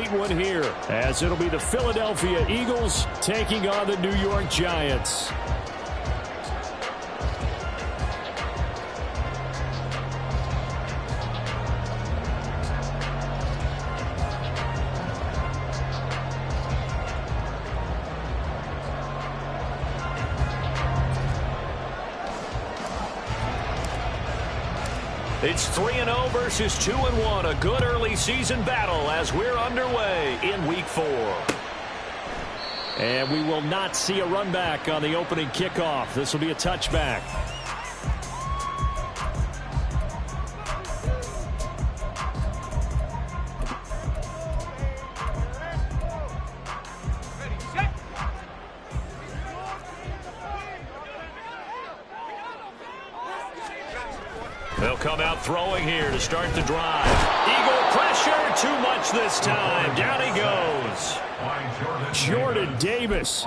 complete one here, as it'll be the Philadelphia Eagles taking on the New York Giants. It's 3-0 versus 2-1. A good early season battle as we're underway in Week 4. And we will not see a run back on the opening kickoff. This will be a touchback. They'll come out throwing here to start the drive. Eagle pressure, too much this time. Down he goes. Jordan Davis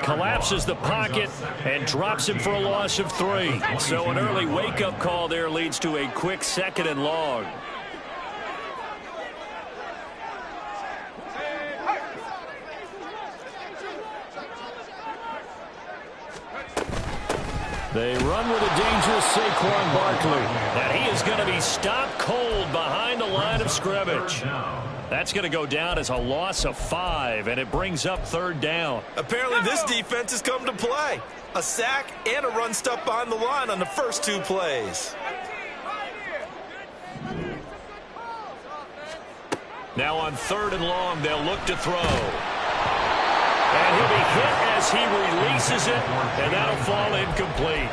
collapses the pocket and drops him for a loss of 3. So an early wake-up call there leads to a quick 2nd and long. They run with a dangerous Saquon Barkley. And he is going to be stopped cold behind the line of scrimmage. That's going to go down as a loss of 5, and it brings up 3rd down. Apparently this defense has come to play. A sack and a run stuff behind the line on the first 2 plays. Now on 3rd and long, they'll look to throw. And he'll be hit as he releases it, and that'll fall incomplete.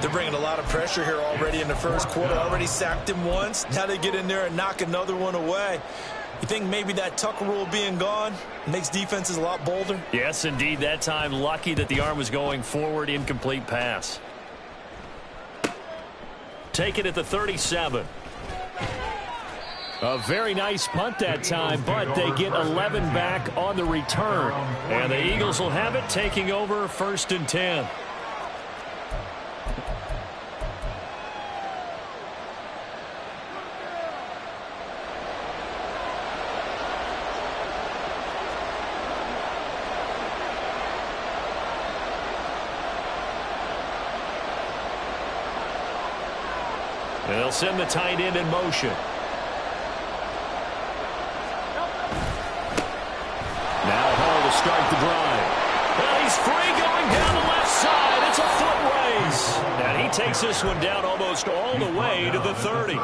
They're bringing a lot of pressure here already in the first quarter. Already sacked him once. Now they get in there and knock another one away. You think maybe that Tucker rule being gone makes defenses a lot bolder? Yes, indeed. That time, lucky that the arm was going forward. Incomplete pass. Take it at the 37. A very nice punt that time, but they get 11 back on the return. And the Eagles will have it, taking over 1st and 10. They'll send the tight end in motion. Now Hall to start the drive. Well, he's free going down the left side. It's a foot race. And he takes this one down almost all the way to the 30.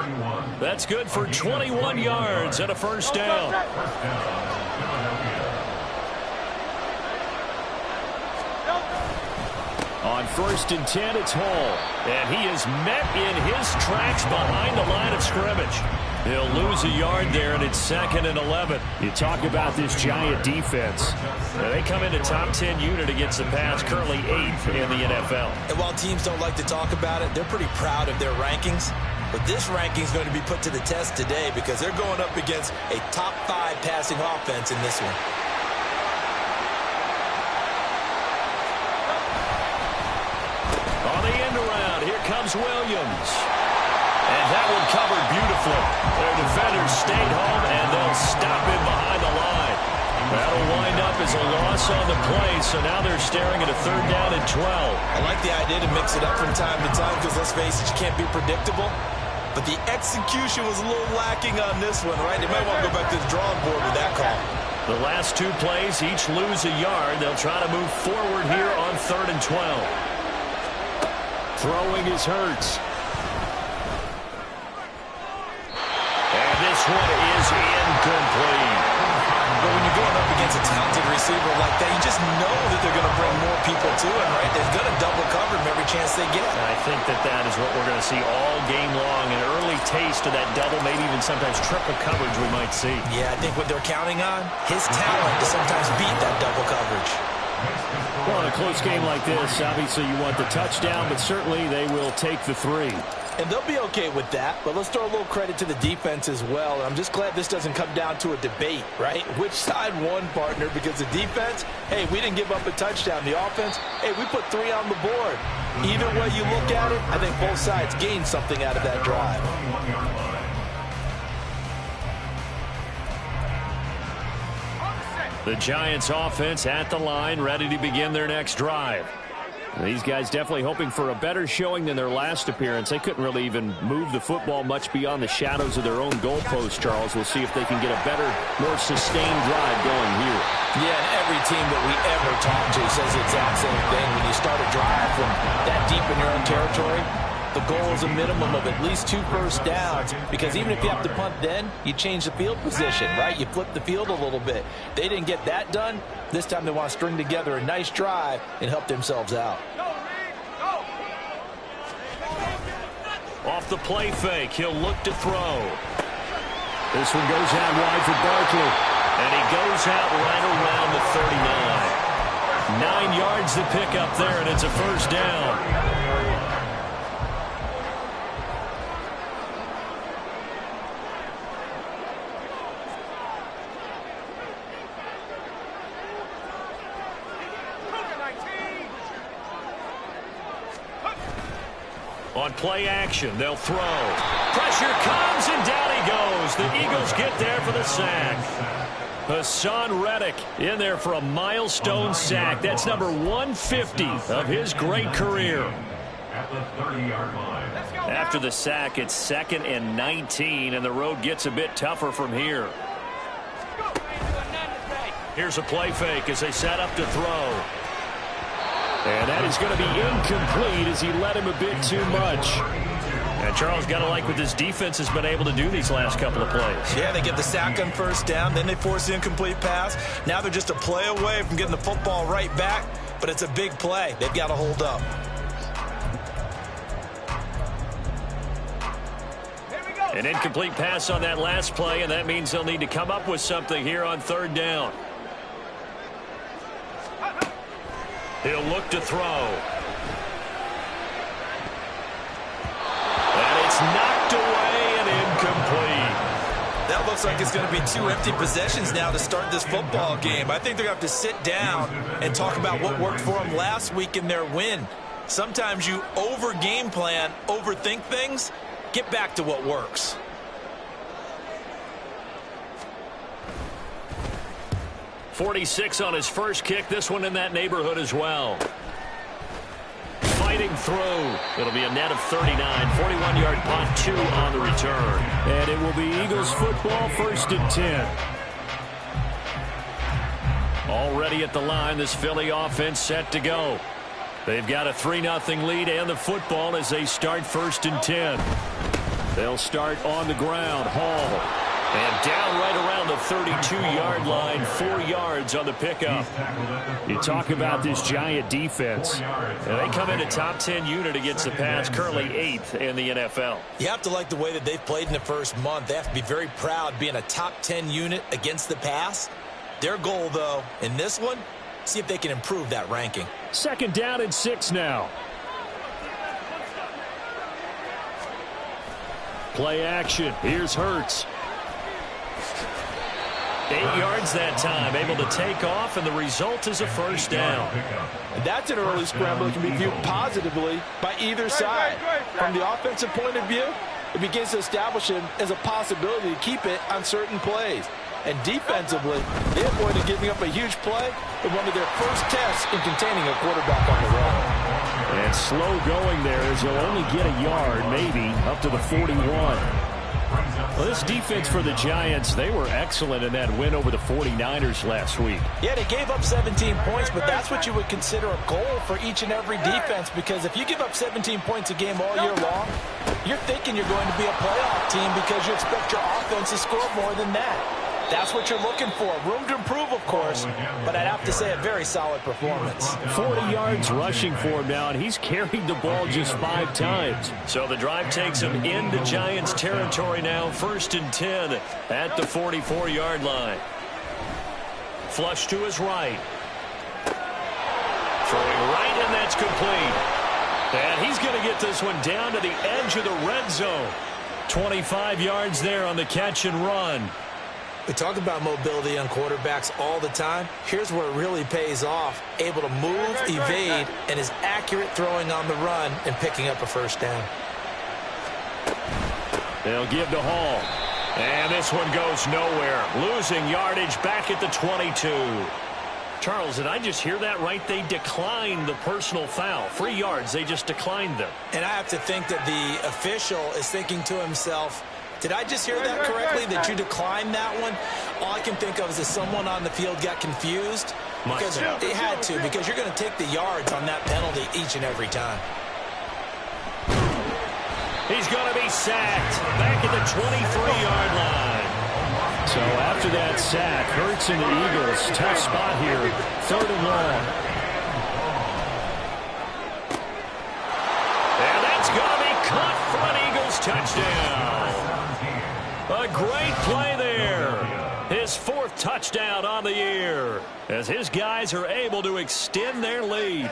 That's good for 21 yards and a 1st down. On 1st and 10, it's Hall. And he is met in his tracks behind the line of scrimmage. He'll lose a yard there, and it's 2nd and 11. You talk about this Giant defense. They come in a top 10 unit against the pass, currently 8th in the NFL. And while teams don't like to talk about it, they're pretty proud of their rankings. But this ranking is going to be put to the test today because they're going up against a top 5 passing offense in this one. On the end around, here comes Williams. And that one covered beautifully. Their defenders stayed home, and they'll stop him behind the line. That'll wind up as a loss on the play, so now they're staring at a 3rd down and 12. I like the idea to mix it up from time to time because, let's face it, you can't be predictable. But the execution was a little lacking on this one, right? They might want to go back to the drawing board with that call. The last 2 plays, each lose a yard. They'll try to move forward here on 3rd and 12. Throwing is Hurts. And this one is incomplete. But when you're going up against a talented receiver like that, you just know that they're going to bring more people to him, right? They're going to double cover him every chance they get. I think that is what we're going to see all game long. An early taste of that double, maybe even sometimes triple coverage we might see. Yeah, I think what they're counting on, his talent to sometimes beat that double coverage. Well, in a close game like this, obviously you want the touchdown, but certainly they will take the 3. And they'll be okay with that, but let's throw a little credit to the defense as well. And I'm just glad this doesn't come down to a debate, right? Which side won, partner? Because the defense, hey, we didn't give up a touchdown. The offense, hey, we put 3 on the board. Either way you look at it, I think both sides gained something out of that drive. The Giants offense at the line, ready to begin their next drive. These guys definitely hoping for a better showing than their last appearance. They couldn't really even move the football much beyond the shadows of their own goalpost, Charles. We'll see if they can get a better, more sustained drive going here. Yeah, and every team that we ever talk to says the exact same thing. When you start a drive from that deep in your own territory, the goal is a minimum of at least 2 first downs, because even if you have to punt then, you change the field position, right? You flip the field a little bit. They didn't get that done. This time they want to string together a nice drive and help themselves out. Off the play fake, he'll look to throw. This one goes out wide for Barkley, and he goes out right around the 39. 9 yards to pick up there, and it's a first down. On play action, they'll throw. Pressure comes, and down he goes. The Eagles get there for the sack. Hassan Reddick in there for a milestone sack. That's number 150 of his great career. After the sack, it's 2nd and 19, and the road gets a bit tougher from here. Here's a play fake as they set up to throw. And that is going to be incomplete as he led him a bit too much. And Charles, got to like what this defense has been able to do these last couple of plays. Yeah, they get the sack on first down, then they force the incomplete pass. Now they're just a play away from getting the football right back, but it's a big play. They've got to hold up. An incomplete pass on that last play, and that means they'll need to come up with something here on 3rd down. He'll look to throw. And it's knocked away and incomplete. That looks like it's going to be 2 empty possessions now to start this football game. I think they're going to have to sit down and talk about what worked for them last week in their win. Sometimes you over-game plan, overthink things. Get back to what works. .46 on his first kick. This one in that neighborhood as well. Fighting through. It'll be a net of 39. 41-yard punt, 2 on the return. And it will be Eagles football, 1st and 10. Already at the line, this Philly offense set to go. They've got a 3-0 lead and the football as they start 1st and 10. They'll start on the ground. Hall. And down right around the 32-yard line, 4 yards on the pickup. You talk about this Giant defense. And they come in a top 10 unit against the pass, currently 8th in the NFL. You have to like the way that they've played in the first month. They have to be very proud being a top 10 unit against the pass. Their goal, though, in this one, see if they can improve that ranking. 2nd down and 6 now. Play action. Here's Hurts. 8 yards that time, able to take off, and the result is a first down. That's an early scramble that can be viewed positively by either side. From the offensive point of view, it begins to establish him as a possibility to keep it on certain plays. And defensively, they avoided giving up a huge play in one of their first tests in containing a quarterback on the run. And slow going there as he'll only get a yard, maybe, up to the 41. Well, this defense for the Giants, they were excellent in that win over the 49ers last week. Yeah, they gave up 17 points, but that's what you would consider a goal for each and every defense, because if you give up 17 points a game all year long, you're thinking you're going to be a playoff team because you expect your offense to score more than that. That's what you're looking for. Room to improve, of course, but I'd have to say a very solid performance. 40 yards rushing for him now, and he's carried the ball just 5 times. So the drive takes him into Giants territory now, 1st and 10 at the 44-yard line. Flush to his right. Throwing right, and that's complete. And he's going to get this one down to the edge of the red zone. 25 yards there on the catch and run. We talk about mobility on quarterbacks all the time. Here's where it really pays off. Able to move, evade, and is accurate throwing on the run and picking up a first down. They'll give to Hall. And this one goes nowhere. Losing yardage back at the 22. Charles, did I just hear that right? They declined the personal foul. 3 yards, they just declined them. And I have to think that the official is thinking to himself, did I just hear that correctly, that you declined that one? All I can think of is that someone on the field got confused. Because they had to, because you're going to take the yards on that penalty each and every time. He's going to be sacked back at the 23-yard line. So after that sack, Hurts and the Eagles, tough spot here, 3rd and long. And that's going to be caught for an Eagles touchdown. A great play there. His 4th touchdown on the year as his guys are able to extend their lead.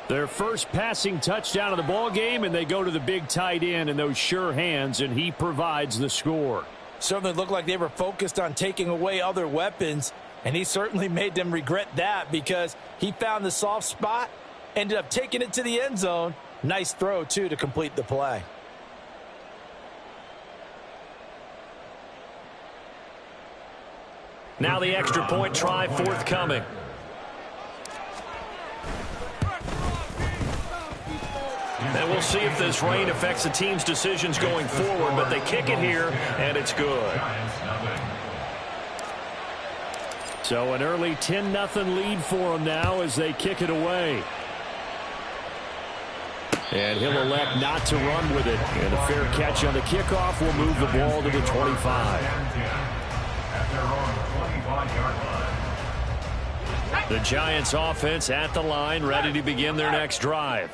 Their first passing touchdown of the ball game, and they go to the big tight end in those sure hands, and he provides the score. Certainly looked like they were focused on taking away other weapons, and he certainly made them regret that because he found the soft spot, ended up taking it to the end zone. Nice throw, too, to complete the play. Now the extra point try forthcoming. And we'll see if this rain affects the team's decisions going forward, but they kick it here, and it's good. So an early 10-0 lead for them now as they kick it away. And he'll elect not to run with it. And a fair catch on the kickoff will move the ball to the 25. The Giants offense at the line, ready to begin their next drive.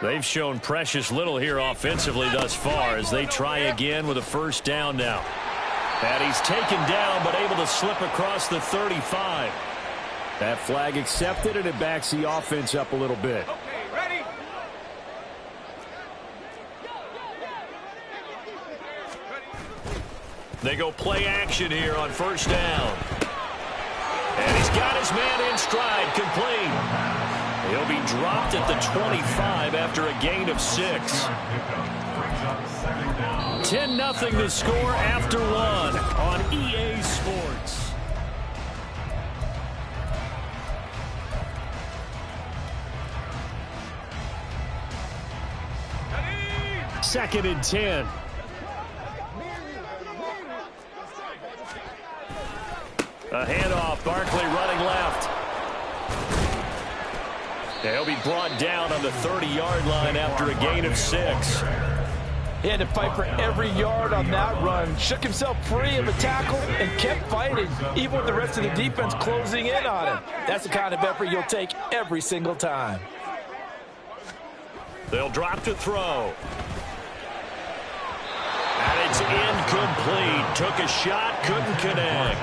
They've shown precious little here offensively thus far as they try again with a first down now. And he's taken down but able to slip across the 35. That flag accepted, and it backs the offense up a little bit. They go play action here on first down. And he's got his man in stride, complete. He'll be dropped at the 25 after a gain of 6. 10-0 the score after 1 on EA Sports. Second and 10. A handoff, Barkley running left. He'll be brought down on the 30-yard line after a gain of 6. He had to fight for every yard on that run. Shook himself free of a tackle and kept fighting, even with the rest of the defense closing in on him. That's the kind of effort you'll take every single time. They'll drop to throw. And it's incomplete. Took a shot, couldn't connect.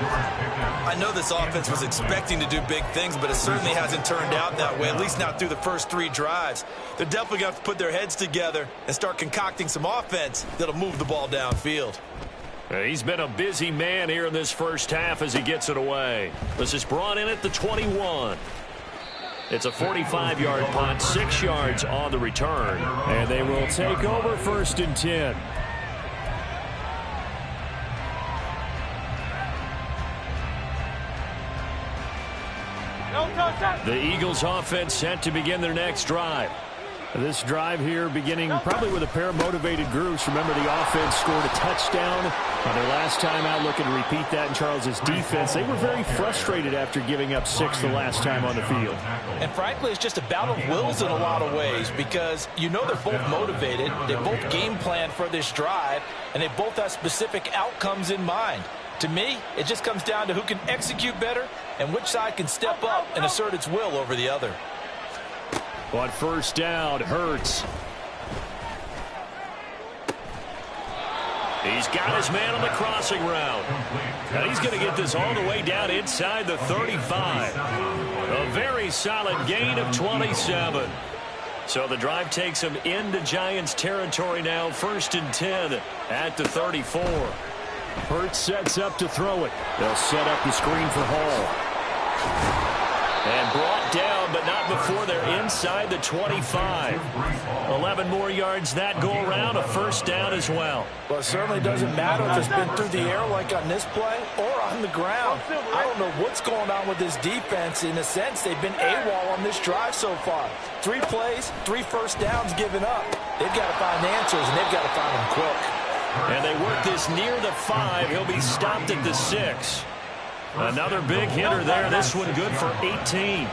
I know this offense was expecting to do big things, but it certainly hasn't turned out that way, at least not through the first 3 drives. They're definitely going to have to put their heads together and start concocting some offense that'll move the ball downfield. He's been a busy man here in this first half as he gets it away. This is brought in at the 21. It's a 45-yard punt, 6 yards on the return. And they will take over first and 10. The Eagles offense set to begin their next drive. This drive here beginning probably with a pair of motivated groups. Remember, the offense scored a touchdown on their last time out. Looking to repeat that in Charles's defense. They were very frustrated after giving up 6 the last time on the field. And frankly, it's just a battle of wills in a lot of ways because you know they're both motivated. They both game plan for this drive, and they both have specific outcomes in mind. To me, it just comes down to who can execute better and which side can step up and assert its will over the other. On first down, Hurts. He's got his man on the crossing route. And he's going to get this all the way down inside the 35. A very solid gain of 27. So the drive takes him into Giants territory now. First and 10 at the 34. Hurts sets up to throw it. They'll set up the screen for Hall. And brought down, but not before they're inside the 25. 11 more yards that go around, a first down as well. Well, it certainly doesn't matter if it's been through the air like on this play or on the ground. I don't know what's going on with this defense. In a sense, they've been AWOL on this drive so far. 3 plays, 3 first downs given up. They've got to find answers, and they've got to find them quick. And they work this near the 5. He'll be stopped at the 6. Another big hitter there. This one good for 18.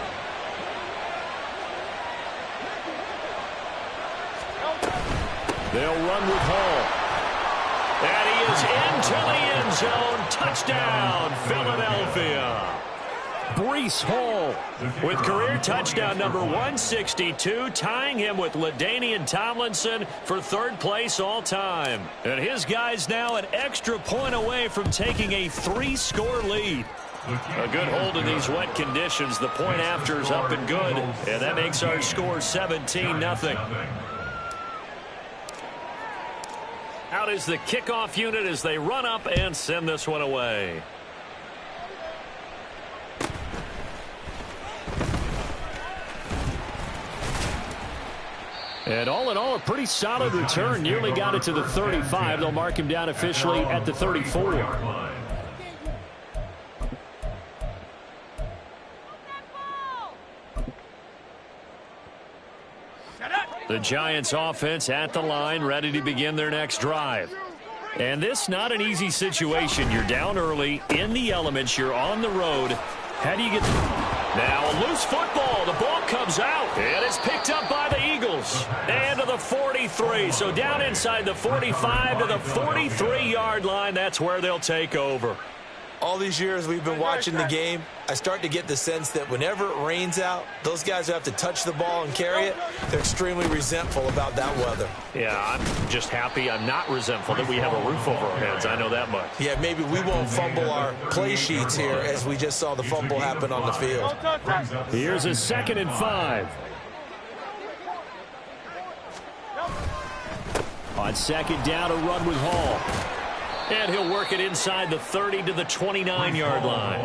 They'll run with Hall. And he is into the end zone. Touchdown, Philadelphia. Breece Hall with career touchdown number 162, tying him with LaDainian Tomlinson for 3rd place all time. And his guys now an extra point away from taking a 3-score lead. A good hold in these wet conditions. The point after is up and good, and that makes our score 17-0. Out is the kickoff unit as they run up and send this one away. And all in all, a pretty solid return. Nearly got it to the 35. They'll mark him down officially at the 34. The Giants offense at the line, ready to begin their next drive. And this not an easy situation. You're down early, in the elements, you're on the road. How do you get... Now a loose football. The ball comes out, and it's picked up by the Eagles. And to the 43. So down inside the 45 to the 43-yard line. That's where they'll take over. All these years we've been watching the game, I start to get the sense that whenever it rains out, those guys who have to touch the ball and carry it, they're extremely resentful about that weather. Yeah, I'm just happy I'm not resentful that we have a roof over our heads. I know that much. Yeah, maybe we won't fumble our play sheets here as we just saw the fumble happen on the field. Here's a 2nd and 5. On 2nd down, a run with Hall. And he'll work it inside the 30 to the 29-yard line.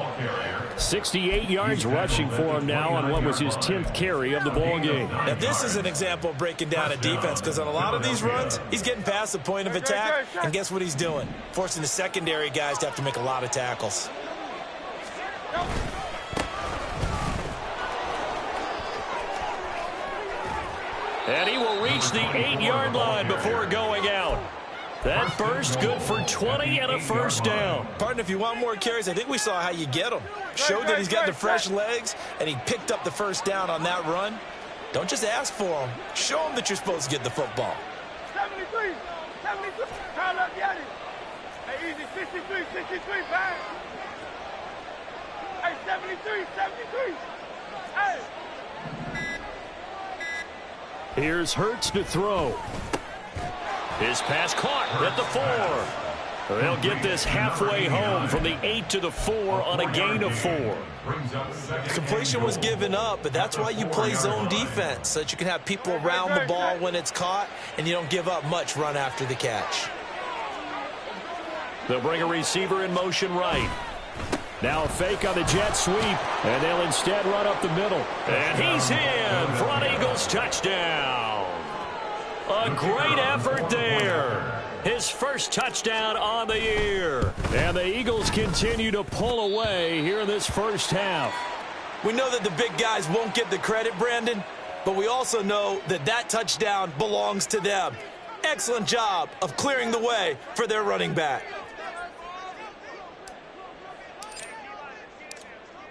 68 yards rushing for him now on what was his 10th carry of the ball game. Now, this is an example of breaking down a defense, because on a lot of these runs, he's getting past the point of attack, and guess what he's doing? Forcing the secondary guys to have to make a lot of tackles. And he will reach the 8-yard line before going out. That burst good for 20 and a first down. Partner, if you want more carries, I think we saw how you get them. Showed that he's got the fresh legs, and he picked up the first down on that run. Don't just ask for them. Show them that you're supposed to get the football. 73, 73, turn up, get it. Hey, easy, 63, 63, bang. Hey, 73, 73. Hey. Here's Hurts to throw. His pass caught at the 4. They'll get this halfway home from the 8 to the 4 on a gain of 4. Completion was given up, but that's why you play zone defense, so that you can have people around the ball when it's caught, and you don't give up much run after the catch. They'll bring a receiver in motion right. Now a fake on the jet sweep, and they'll instead run up the middle. And he's in for an Eagles touchdown. A great effort there. His first touchdown on the year. And the Eagles continue to pull away here in this first half. We know that the big guys won't get the credit, Brandon, but we also know that that touchdown belongs to them. Excellent job of clearing the way for their running back.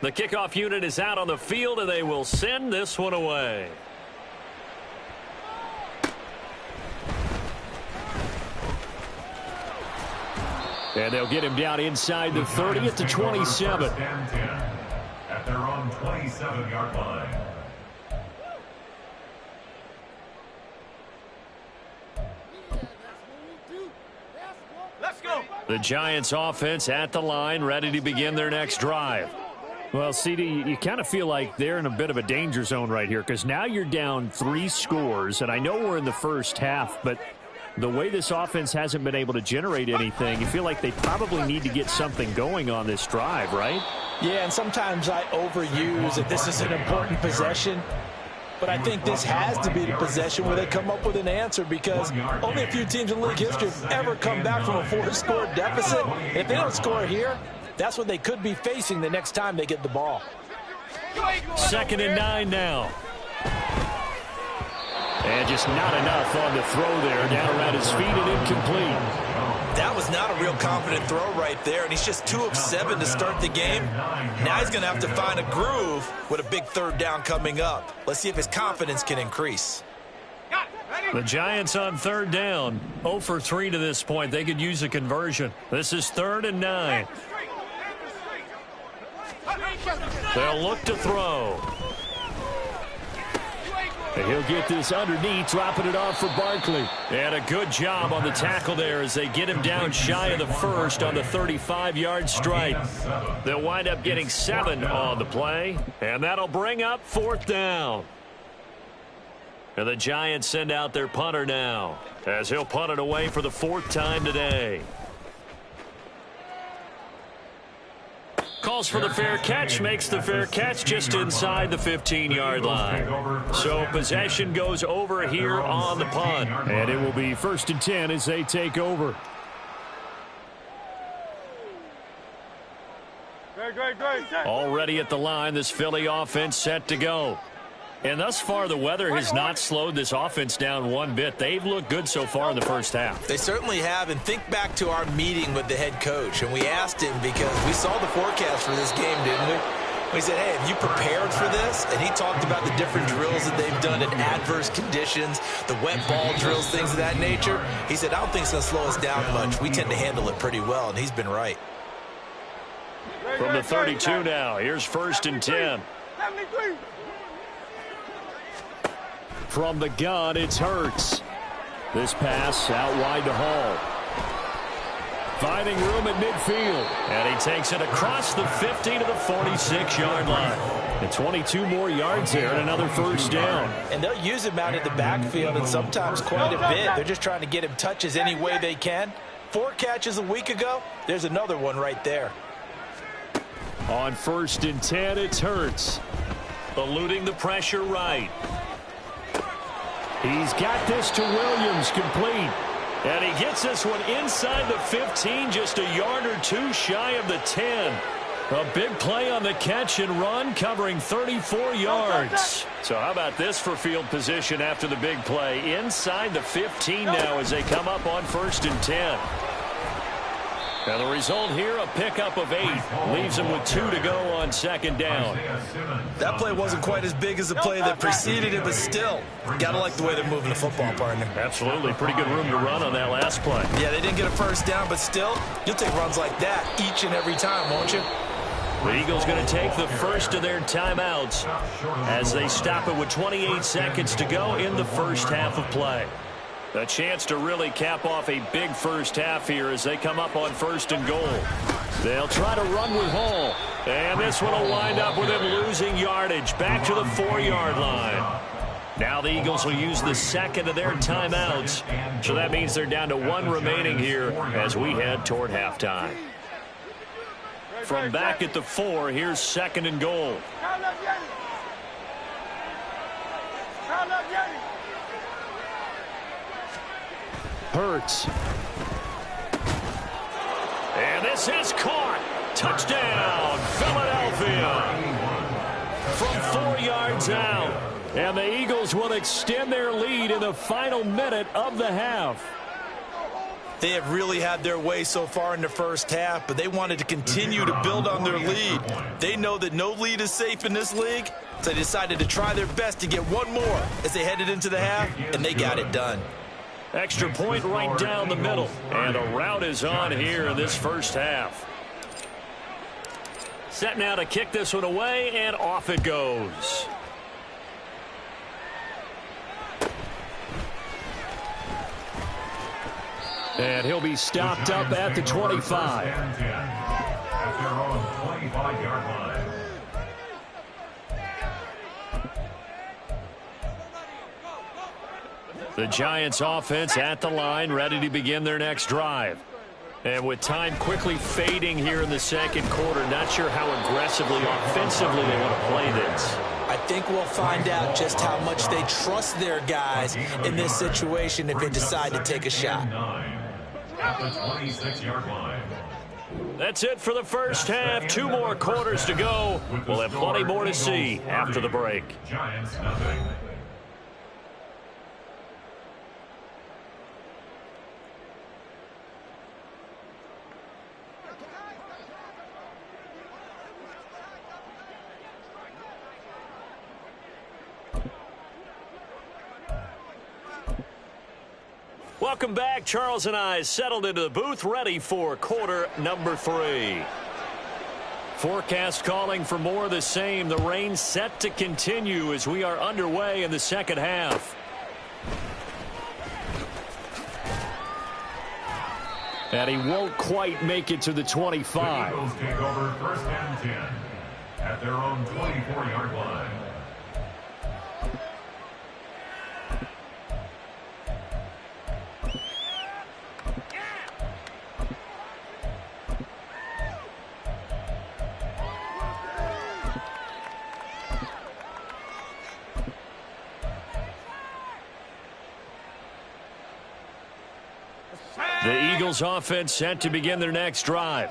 The kickoff unit is out on the field, and they will send this one away. And they'll get him down inside the 30 at the 27. At their own 27-yard line. Let's go. The Giants offense at the line, ready to begin their next drive. Well, CD, you kind of feel like they're in a bit of a danger zone right here, because now you're down 3 scores, and I know we're in the first half, but the way this offense hasn't been able to generate anything, you feel like they probably need to get something going on this drive, right? Yeah, and sometimes I overuse that this is an important possession. But I think this has to be the possession where they come up with an answer, because only a few teams in league history have ever come back from a 4-score deficit. And if they don't score here, that's what they could be facing the next time they get the ball. 2nd and 9 now. And just not enough on the throw there. Down around his feet and incomplete. That was not a real confident throw right there, and he's just 2 of 7 to start the game. Now he's going to have to find a groove with a big 3rd down coming up. Let's see if his confidence can increase. The Giants on 3rd down. 0 for 3 to this point. They could use a conversion. This is 3rd and 9. They'll look to throw. And he'll get this underneath, dropping it off for Barkley. And a good job on the tackle there as they get him down shy of the first on the 35-yard strike. They'll wind up getting 7 on the play, and that'll bring up 4th down. And the Giants send out their punter now as he'll punt it away for the 4th time today. Calls for the fair catch, makes the fair catch just inside the 15-yard line. So possession goes over here on the punt. And it will be 1st and 10 as they take over. Already at the line, this Philly offense set to go. And thus far, the weather has not slowed this offense down one bit. They've looked good so far in the first half. They certainly have, and think back to our meeting with the head coach, and we asked him because we saw the forecast for this game, didn't we? We said, hey, have you prepared for this? And he talked about the different drills that they've done in adverse conditions, the wet ball drills, things of that nature. He said, I don't think it's going to slow us down much. We tend to handle it pretty well, and he's been right. From the 32 now, here's 1st and 10. From the gun, it's Hurts. This pass out wide to Hall. Finding room at midfield. And he takes it across the 50 to the 46-yard line. And 22 more yards there and another 1st down. And they'll use him out in the backfield, and sometimes quite a bit. They're just trying to get him touches any way they can. 4 catches a week ago. There's another one right there. On 1st and 10, it's Hurts. Eluding the pressure right. He's got this to Williams, complete. And he gets this one inside the 15, just a yard or 2 shy of the 10. A big play on the catch and run, covering 34 yards. So how about this for field position after the big play? Inside the 15 now as they come up on 1st and 10. And the result here, a pickup of 8. Leaves them with 2 to go on 2nd down. That play wasn't quite as big as the play that preceded it, but still, gotta like the way they're moving the football, partner. Absolutely. Pretty good room to run on that last play. Yeah, they didn't get a 1st down, but still, you'll take runs like that each and every time, won't you? The Eagles going to take the first of their timeouts as they stop it with 28 seconds to go in the first half of play. A chance to really cap off a big first half here as they come up on 1st and goal. They'll try to run with Hall. And this one will wind up with him losing yardage back to the 4-yard line. Now the Eagles will use the 2nd of their timeouts. So that means they're down to 1 remaining here as we head toward halftime. From back at the 4, here's 2nd and goal. Hurts. And this is caught. Touchdown, Philadelphia. From 4 yards out. And the Eagles will extend their lead in the final minute of the half. They have really had their way so far in the first half, but they wanted to continue to build on their lead. They know that no lead is safe in this league, so they decided to try their best to get one more as they headed into the half, and they got it done. Extra point right down the middle. And a route is on here in this first half. Set now to kick this one away, and off it goes. And he'll be stopped up at the 25. At their own 25-yard line. The Giants offense at the line, ready to begin their next drive. And with time quickly fading here in the second quarter, not sure how aggressively, offensively they want to play this. I think we'll find out just how much they trust their guys in this situation if they decide to take a shot. At the 26-yard line. That's it for the first half. 2 more quarters to go. We'll have plenty more to see after the break. Giants nothing. Welcome back. Charles and I settled into the booth, ready for quarter number 3. Forecast calling for more of the same. The rain set to continue as we are underway in the second half. And he won't quite make it to the 25. The Eagles take over first and 10 at their own 24-yard line. The Eagles offense set to begin their next drive.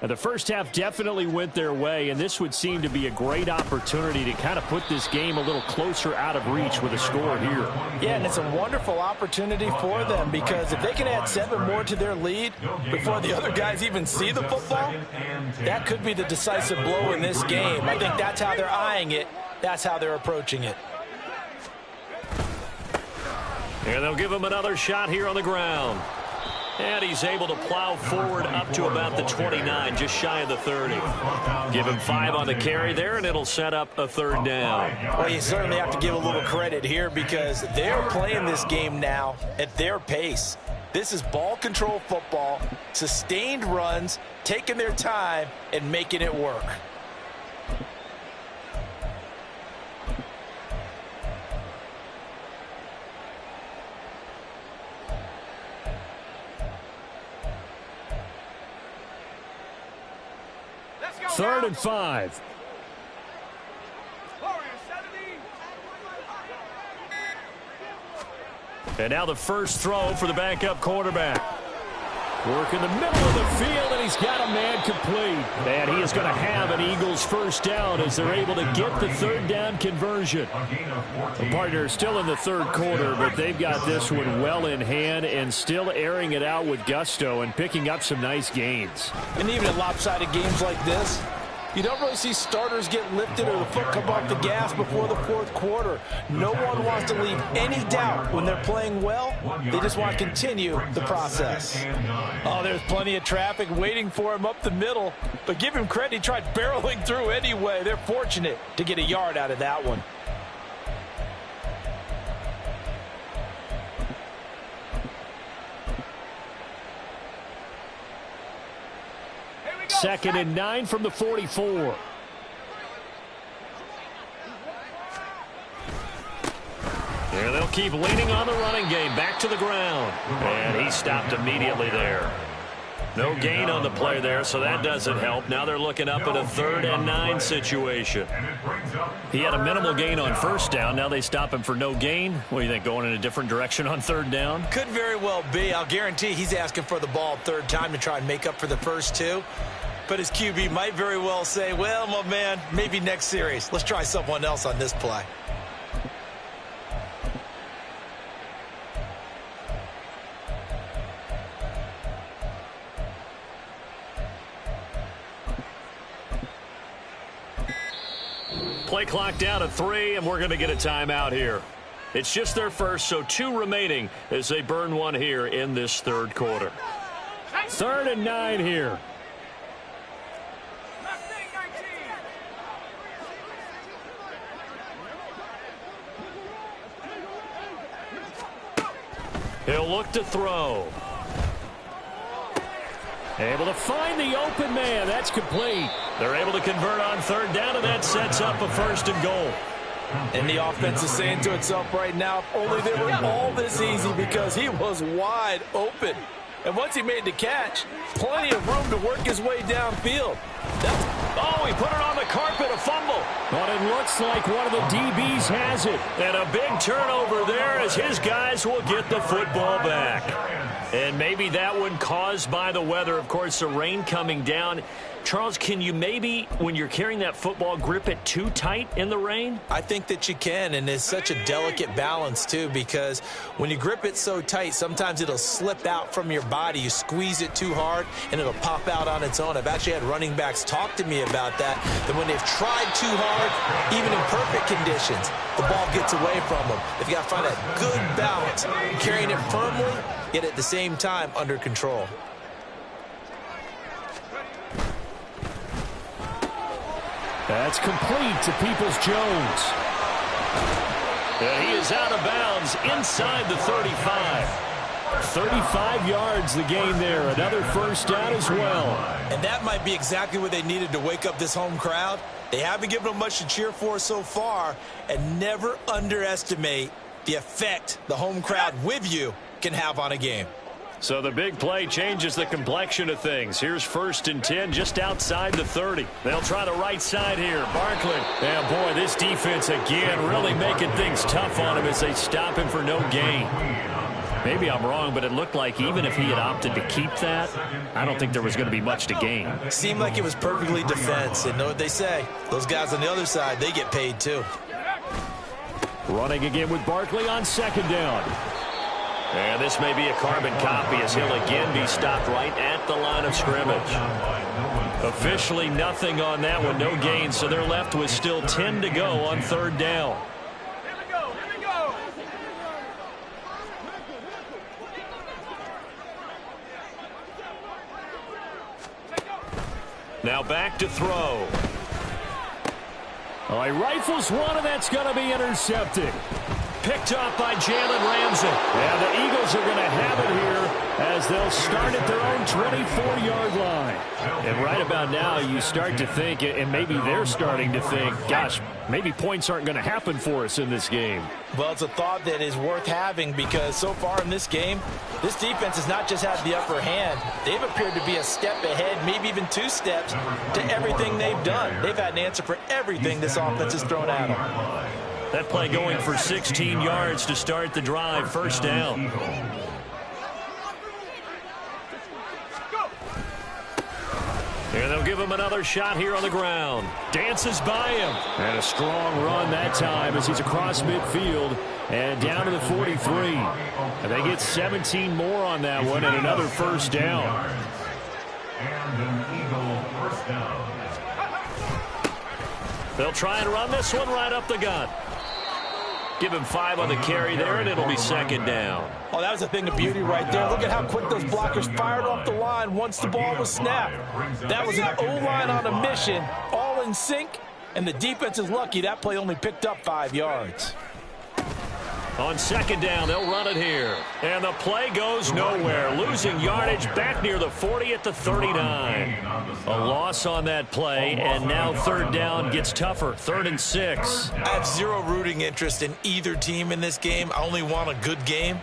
Now, the first half definitely went their way, and this would seem to be a great opportunity to kind of put this game a little closer out of reach with a score here. Yeah, and it's a wonderful opportunity for them because if they can add 7 more to their lead before the other guys even see the football, that could be the decisive blow in this game. I think that's how they're eyeing it. That's how they're approaching it. And they'll give him another shot here on the ground. And he's able to plow forward up to about the 29, just shy of the 30. Give him 5 on the carry there, and it'll set up a 3rd down. Well, you certainly have to give a little credit here because they're playing this game now at their pace. This is ball control football, sustained runs, taking their time, and making it work. Third and 5. And now the first throw for the backup quarterback. Work in the middle of the field, and he's got a man complete. And he is going to have an Eagles first down as they're able to get the 3rd down conversion. The partner still in the 3rd quarter, but they've got this one well in hand and still airing it out with gusto and picking up some nice gains. And even in lopsided games like this, you don't really see starters get lifted or the foot come off the gas before the 4th quarter. No one wants to leave any doubt when they're playing well. They just want to continue the process. Oh, there's plenty of traffic waiting for him up the middle. But give him credit, he tried barreling through anyway. They're fortunate to get a yard out of that one. Second and 9 from the 44. And they'll keep leaning on the running game. Back to the ground. And he stopped immediately there. No gain on the play there, so that doesn't help. Now they're looking up at a 3rd and 9 situation. He had a minimal gain on first down. Now they stop him for no gain. What do you think, going in a different direction on 3rd down? Could very well be. I'll guarantee he's asking for the ball 3rd time to try and make up for the first 2. But his QB might very well say, well, my man, maybe next series. Let's try someone else on this play. Play clock down at 3, and we're going to get a timeout here. It's just their first, so 2 remaining as they burn one here in this 3rd quarter. 3rd and 9 here. He'll look to throw. Able to find the open man. That's complete. They're able to convert on 3rd down, and that sets up a 1st and goal. And the offense is saying to itself right now, if only they were all this easy because he was wide open. And once he made the catch, plenty of room to work his way downfield. Oh, he put it on the carpet, a fumble. But it looks like one of the DBs has it. And a big turnover there as his guys will get the football back. And maybe that one caused by the weather. Of course, the rain coming down. Charles, can you maybe, when you're carrying that football, grip it too tight in the rain? I think that you can, and it's such a delicate balance, too, because when you grip it so tight, sometimes it'll slip out from your body. You squeeze it too hard, and it'll pop out on its own. I've actually had running backs talk to me about that when they've tried too hard, even in perfect conditions, the ball gets away from them. They've got to find that good balance, carrying it firmly, yet at the same time under control. That's complete to Peoples-Jones. And he is out of bounds inside the 35. 35 yards the gain there. Another first down as well. And that might be exactly what they needed to wake up this home crowd. They haven't given them much to cheer for so far. And never underestimate the effect the home crowd with you can have on a game. So the big play changes the complexion of things. Here's 1st and 10 just outside the 30. They'll try the right side here. Barkley. And boy, this defense again really making things tough on him as they stop him for no gain. Maybe I'm wrong, but it looked like even if he had opted to keep that, I don't think there was going to be much to gain. Seemed like it was perfectly defense. And know what they say? Those guys on the other side, they get paid too. Running again with Barkley on 2nd down. And this may be a carbon copy as he'll again be stopped right at the line of scrimmage. Officially nothing on that one, no gain, so they're left with still 10 to go on 3rd down. Now back to throw. Oh, he rifles one, and that's going to be intercepted. Picked up by Jalen Ramsey. And the Eagles are going to have it here as they'll start at their own 24-yard line. And right about now, you start to think, and maybe they're starting to think, gosh, maybe points aren't going to happen for us in this game. Well, it's a thought that is worth having because so far in this game, this defense has not just had the upper hand. They've appeared to be a step ahead, maybe even 2 steps to everything they've done. They've had an answer for everything this offense has thrown at them. That play going for 16 yards to start the drive. 1st down. And they'll give him another shot here on the ground. Dances by him. And a strong run that time as he's across midfield and down to the 43. And they get 17 more on that one and another 1st down. And an Eagle 1st down. They'll try and run this one right up the gut. Give him 5 on the carry there, and it'll be 2nd down. Oh, that was a thing of beauty right there. Look at how quick those blockers fired off the line once the ball was snapped. That was an O-line on a mission, all in sync, and the defense is lucky that play only picked up 5 yards. On 2nd down, they'll run it here. And the play goes nowhere. Losing yardage back near the 40 at the 39. A loss on that play, and now 3rd down gets tougher. 3rd and 6. I have zero rooting interest in either team in this game. I only want a good game.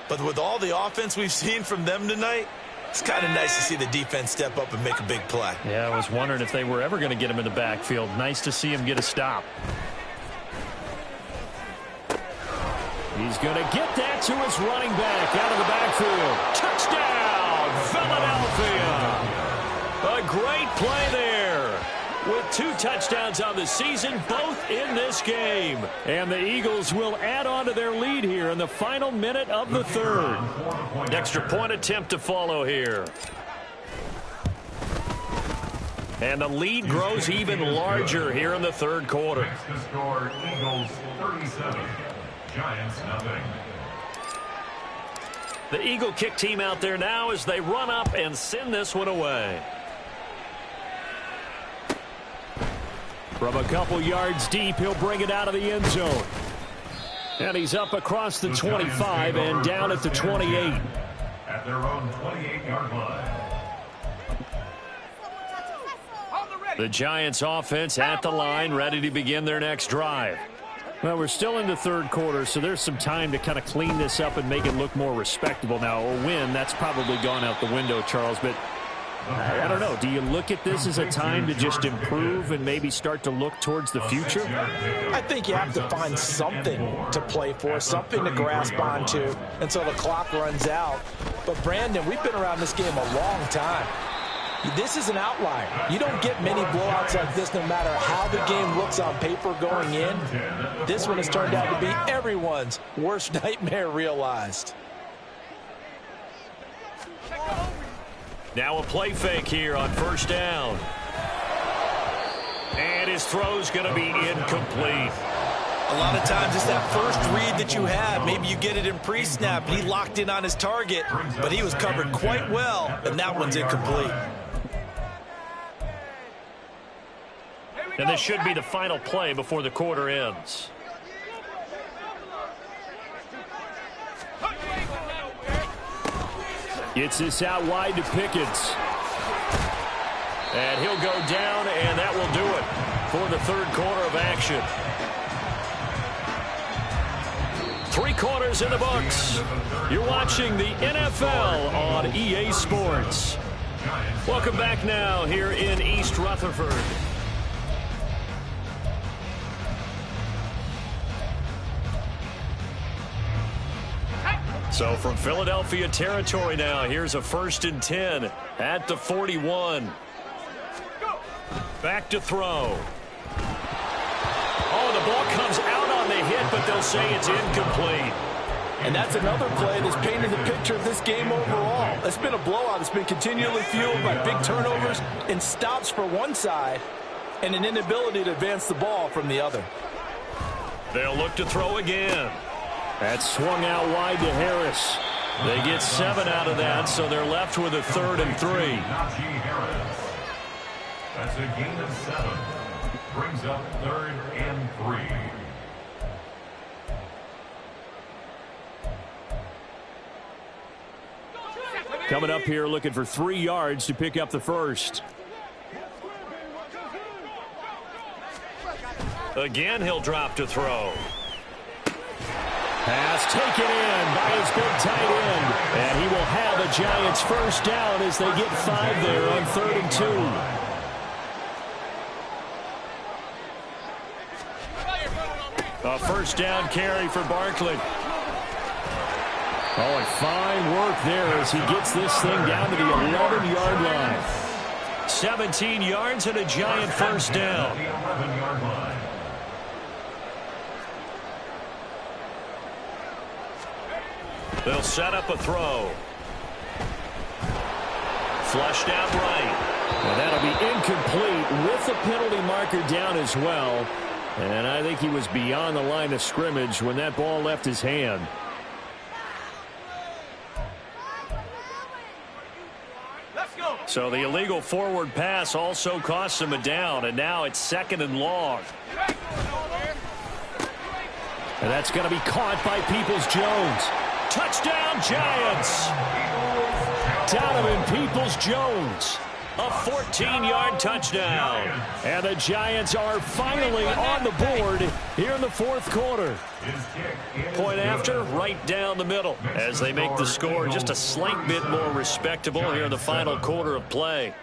But with all the offense we've seen from them tonight, it's kind of nice to see the defense step up and make a big play. Yeah, I was wondering if they were ever going to get him in the backfield. Nice to see him get a stop. He's going to get that to his running back out of the backfield. Touchdown, Philadelphia. A great play there. With 2 touchdowns on the season, both in this game. And the Eagles will add on to their lead here in the final minute of the 3rd. Extra point attempt to follow here. And the lead grows even larger here in the 3rd quarter. Next to score, Eagles 37. Giants nothing. The Eagle kick team out there now as they run up and send this one away. From a couple yards deep, he'll bring it out of the end zone. And he's up across the 25 and down at the 28. At their own 28-yard line. The Giants offense at the line, ready to begin their next drive. Well, we're still in the third quarter, so there's some time to kind of clean this up and make it look more respectable. Now, a win, that's probably gone out the window, Charles, but I don't know. Do you look at this as a time to just improve and maybe start to look towards the future? I think you have to find something to play for, something to grasp onto until the clock runs out. But, Brandon, we've been around this game a long time. This is an outlier. You don't get many blowouts like this no matter how the game looks on paper going in. This one has turned out to be everyone's worst nightmare realized. Now a play fake here on first down. And his throw's going to be incomplete. A lot of times it's that first read that you have. Maybe you get it in pre-snap. He locked in on his target, but he was covered quite well, and that one's incomplete. And this should be the final play before the quarter ends. Gets this out wide to Pickens. And he'll go down, and that will do it for the third quarter of action. 3 quarters in the books. You're watching the NFL on EA Sports. Welcome back now here in East Rutherford. So from Philadelphia territory now, here's a 1st and 10 at the 41. Back to throw. Oh, the ball comes out on the hit, but they'll say it's incomplete. And that's another play that's painted the picture of this game overall. It's been a blowout. It's been continually fueled by big turnovers and stops for one side and an inability to advance the ball from the other. They'll look to throw again. That's swung out wide to Harris. They get 7 out of that, so they're left with a 3rd and 3. That's a gain of 7. Brings up 3rd and 3. Coming up here looking for 3 yards to pick up the first. Again, he'll drop to throw. Pass taken in by his big tight end. And he will have a Giants first down as they get 5 there on 3rd and 2. A first down carry for Barkley. Oh, and fine work there as he gets this thing down to the 11-yard line. 17 yards and a Giant first down. They'll set up a throw. Flushed out right. And that'll be incomplete with the penalty marker down as well. And I think he was beyond the line of scrimmage when that ball left his hand. So the illegal forward pass also costs him a down, and now it's 2nd and long. And that's going to be caught by Peoples-Jones. Touchdown, Giants! Donovan Peoples-Jones. A 14-yard touchdown. And the Giants are finally on the board here in the 4th quarter. Point after, right down the middle as they make the score just a slight bit more respectable here in the final quarter of play.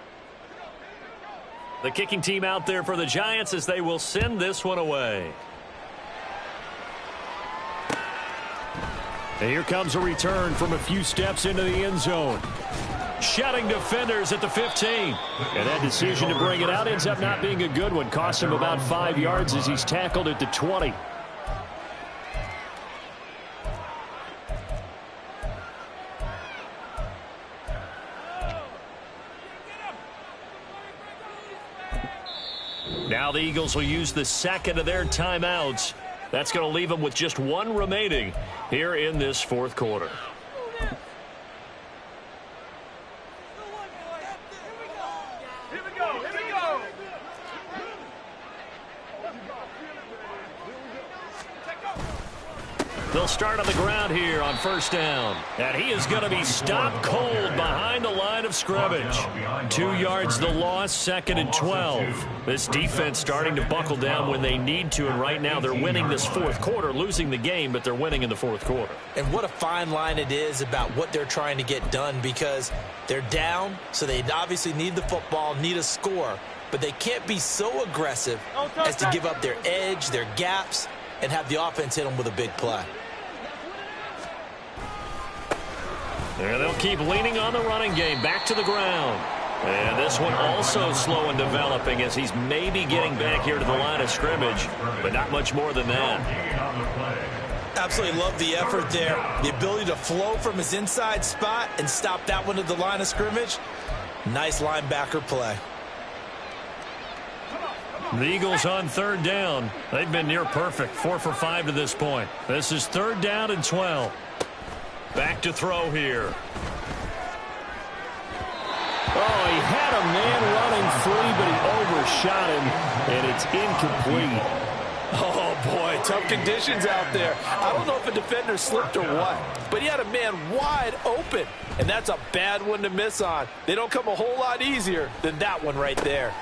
The kicking team out there for the Giants as they will send this one away. And here comes a return from a few steps into the end zone. Shutting defenders at the 15. And that decision to bring it out ends up not being a good one. Cost him about 5 yards as he's tackled at the 20. Now the Eagles will use the 2nd of their timeouts. That's going to leave them with just 1 remaining here in this 4th quarter. They'll start on the ground here on first down. And he is going to be stopped cold behind the line of scrimmage. 2 yards the loss, 2nd and 12. This defense starting to buckle down when they need to, and right now they're winning this fourth quarter, losing the game, but they're winning in the fourth quarter. And what a fine line it is about what they're trying to get done, because they're down, so they obviously need the football, need a score, but they can't be so aggressive as to give up their edge, their gaps, and have the offense hit them with a big play. There, they'll keep leaning on the running game, back to the ground. And this one also slow in developing as he's maybe getting back here to the line of scrimmage, but not much more than that. Absolutely love the effort there. The ability to flow from his inside spot and stop that one at the line of scrimmage. Nice linebacker play. The Eagles on third down. They've been near perfect, 4 for 5 to this point. This is 3rd down and 12. Back to throw here. Oh, he had a man running free, but he overshot him, and it's incomplete. Oh, boy, tough conditions out there. I don't know if a defender slipped or what, but he had a man wide open, and that's a bad one to miss on. They don't come a whole lot easier than that one right there.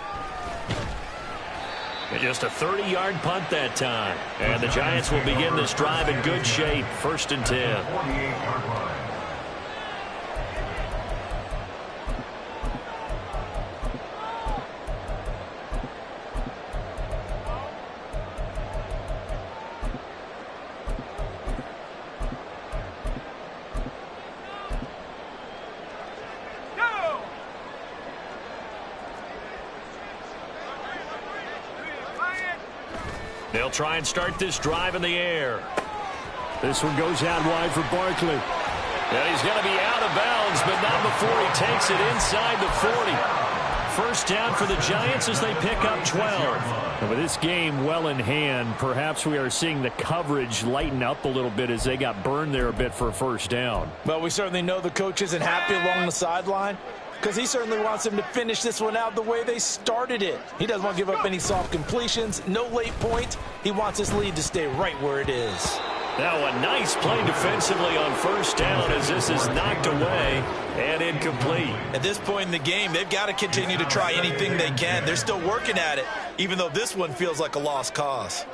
And just a 30-yard punt that time. And the Giants will begin this drive in good shape, 1st and 10. They'll try and start this drive in the air. This one goes out wide for Barkley. And he's going to be out of bounds, but not before he takes it inside the 40. First down for the Giants as they pick up 12. And with this game well in hand, perhaps we are seeing the coverage lighten up a little bit as they got burned there a bit for a first down. Well, we certainly know the coach isn't happy along the sideline, because he certainly wants them to finish this one out the way they started it. He doesn't want to give up any soft completions, no late points. He wants his lead to stay right where it is. Now a nice play defensively on first down as this is knocked away and incomplete. At this point in the game, they've got to continue to try anything they can. They're still working at it, even though this one feels like a lost cause.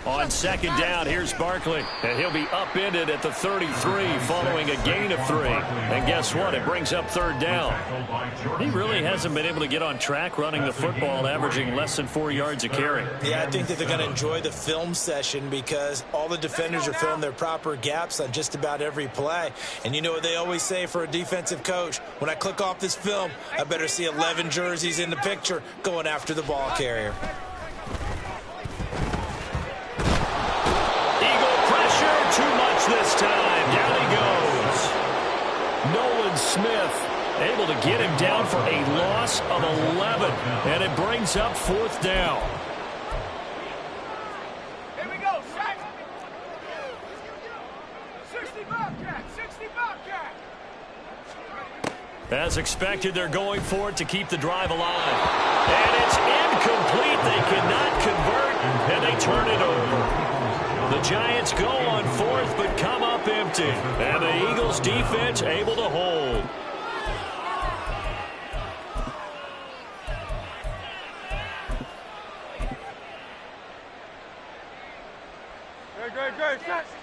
On second down, here's Barkley, and he'll be upended at the 33 following a gain of 3. And guess what? It brings up 3rd down. He really hasn't been able to get on track running the football, averaging less than 4 yards a carry. Yeah, I think that they're going to enjoy the film session because all the defenders are filling their proper gaps on just about every play. And you know what they always say for a defensive coach? When I click off this film, I better see 11 jerseys in the picture going after the ball carrier. Too much this time. Down he goes. Nolan Smith able to get him down for a loss of 11. And it brings up 4th down. Here we go, Shaq. 60 Bobcat, 60 Bobcat. As expected, they're going for it to keep the drive alive. And it's incomplete. They cannot convert, and they turn it over. The Giants go on 4th, but come up empty. And the Eagles defense able to hold.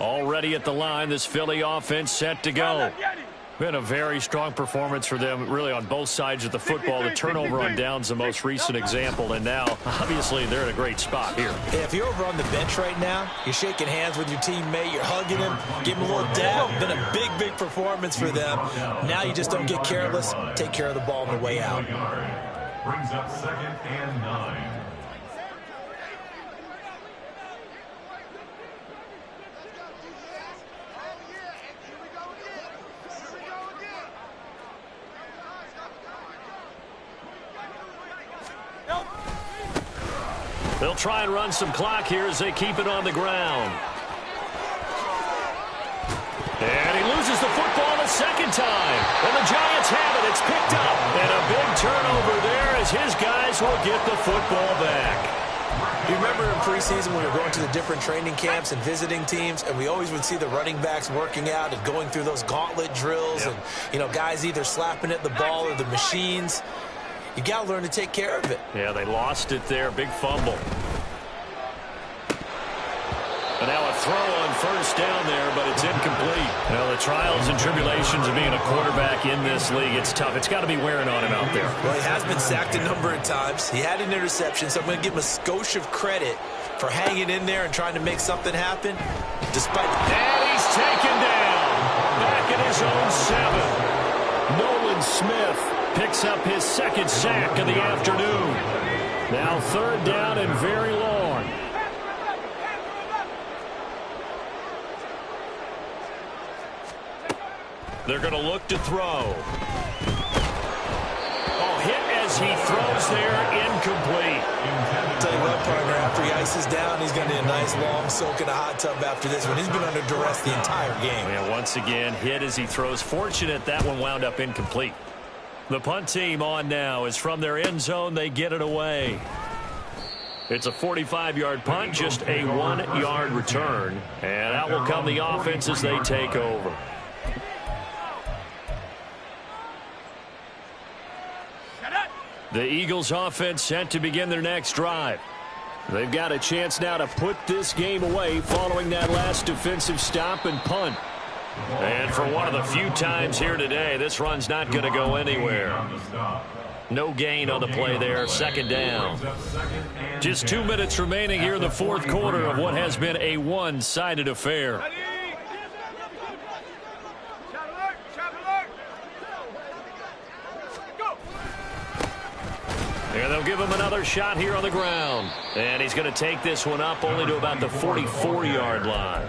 Already at the line, this Philly offense set to go. Been a very strong performance for them, really, on both sides of the football. The turnover on downs the most recent example, and now, obviously, they're in a great spot here. Hey, if you're over on the bench right now, you're shaking hands with your teammate, you're hugging him, giving him a little dab. Been a big, big performance for them. Now you just don't get careless. Take care of the ball on the way out. Brings up 2nd and 9. They'll try and run some clock here as they keep it on the ground. And he loses the football a second time. And the Giants have it. It's picked up. And a big turnover there as his guys will get the football back. You remember in preseason when we were going to the different training camps and visiting teams, and we always would see the running backs working out and going through those gauntlet drills, and, you know, guys either slapping at the ball or the machines. You got to learn to take care of it. Yeah, they lost it there. Big fumble. And now a throw on first down there, but it's incomplete. Well, the trials and tribulations of being a quarterback in this league, it's tough. It's got to be wearing on him out there. Well, he has been sacked a number of times. He had an interception, so I'm going to give him a skosh of credit for hanging in there and trying to make something happen. Despite. And he's taken down. Back at his own 7. Nolan Smith picks up his second sack of the afternoon. Now third down and very long. They're going to look to throw. Oh, hit as he throws there, incomplete. I'll tell you what, partner, after he ices down, he's going to need a nice long soak in a hot tub after this one. He's been under duress the entire game. Yeah, once again, hit as he throws. Fortunate that one wound up incomplete. The punt team on now is from their end zone. They get it away. It's a 45-yard punt, just a 1-yard return. And out will come the offense as they take over. The Eagles offense set to begin their next drive. They've got a chance now to put this game away following that last defensive stop and punt. And for one of the few times here today, this run's not going to go anywhere. No gain on the play there, second down. Just 2 minutes remaining here in the fourth quarter of what has been a one-sided affair. And they'll give him another shot here on the ground. And he's going to take this one up only to about the 44-yard line.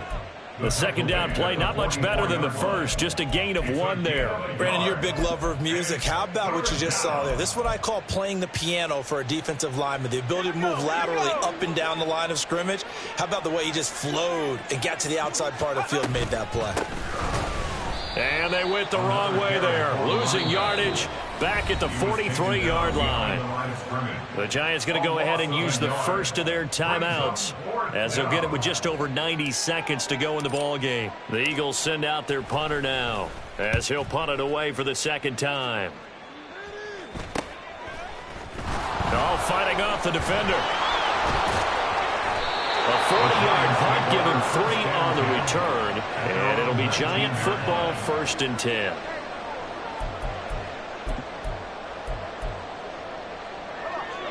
The second down play, not much better than the first, just a gain of 1 there. Brandon, you're a big lover of music. How about what you just saw there? This is what I call playing the piano for a defensive lineman, the ability to move laterally up and down the line of scrimmage. How about the way he just flowed and got to the outside part of the field and made that play? And they went the wrong way there, losing yardage back at the 43-yard line. The Giants going to go ahead and use the first of their timeouts as they'll get it with just over 90 seconds to go in the ball game. The Eagles send out their punter now as he'll punt it away for the second time. Oh, fighting off the defender. A 40-yard punt, give him 3 on the return, and it'll be Giant football, 1st and 10.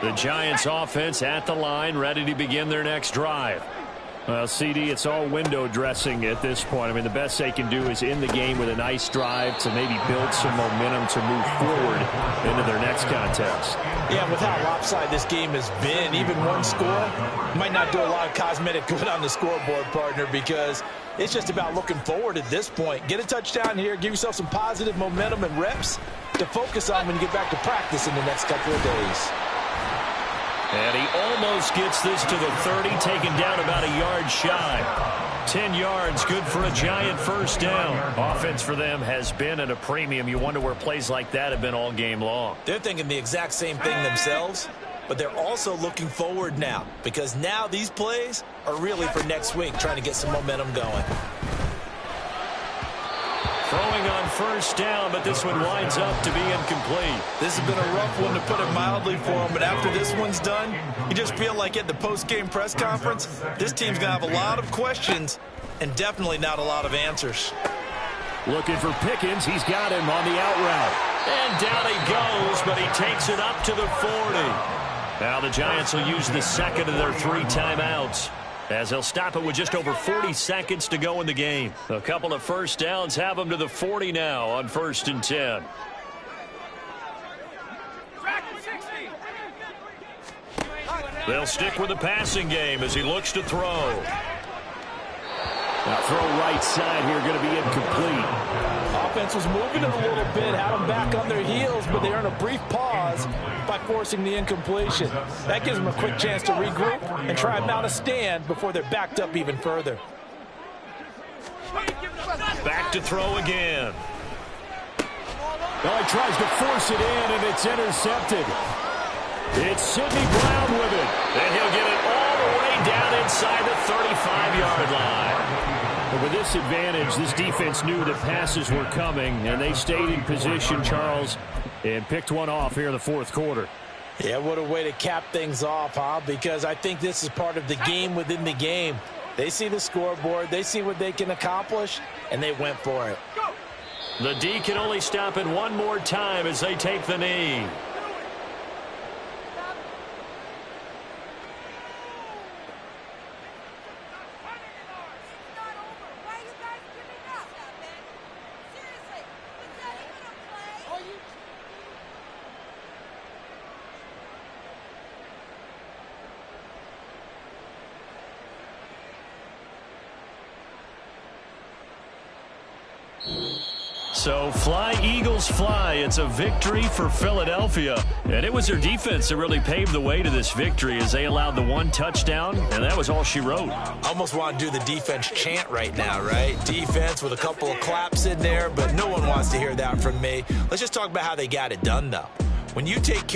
The Giants offense at the line, ready to begin their next drive. Well, CD, it's all window dressing at this point. I mean, the best they can do is in the game with a nice drive to maybe build some momentum to move forward into their next contest. Yeah, with how lopsided this game has been, even one score might not do a lot of cosmetic good on the scoreboard, partner, because it's just about looking forward at this point. Get a touchdown here, give yourself some positive momentum and reps to focus on when you get back to practice in the next couple of days. And he almost gets this to the 30, taken down about a yard shy. 10 yards, good for a Giant first down. Offense for them has been at a premium. You wonder where plays like that have been all game long. They're thinking the exact same thing themselves, but they're also looking forward now, because now these plays are really for next week, trying to get some momentum going. Throwing on first down, but this one winds up to be incomplete. This has been a rough one, to put it mildly, for him, but after this one's done, you just feel like at the post-game press conference, this team's going to have a lot of questions and definitely not a lot of answers. Looking for Pickens. He's got him on the out route. And down he goes, but he takes it up to the 40. Now the Giants will use the second of their 3 timeouts, as they'll stop it with just over 40 seconds to go in the game. A couple of first downs have them to the 40 now on 1st and 10. They'll stick with the passing game as he looks to throw. Now throw right side here, going to be incomplete. Offense was moving it a little bit, had them back on their heels, but they earn a brief pause by forcing the incompletion. That gives them a quick chance to regroup and try and mount a stand before they're backed up even further. Back to throw again. Well, he tries to force it in, and it's intercepted. It's Sidney Brown with it, and he'll get it 5-yard line. But with this advantage, this defense knew that passes were coming, and they stayed in position, Charles, and picked one off here in the fourth quarter. Yeah, what a way to cap things off, huh? Because I think this is part of the game within the game. They see the scoreboard, they see what they can accomplish, and they went for it. The D can only stop it one more time as they take the knee. So fly, Eagles, fly. It's a victory for Philadelphia. And it was their defense that really paved the way to this victory as they allowed the one touchdown, and that was all she wrote. I almost want to do the defense chant right now, right? Defense with a couple of claps in there, but no one wants to hear that from me. Let's just talk about how they got it done, though. When you take care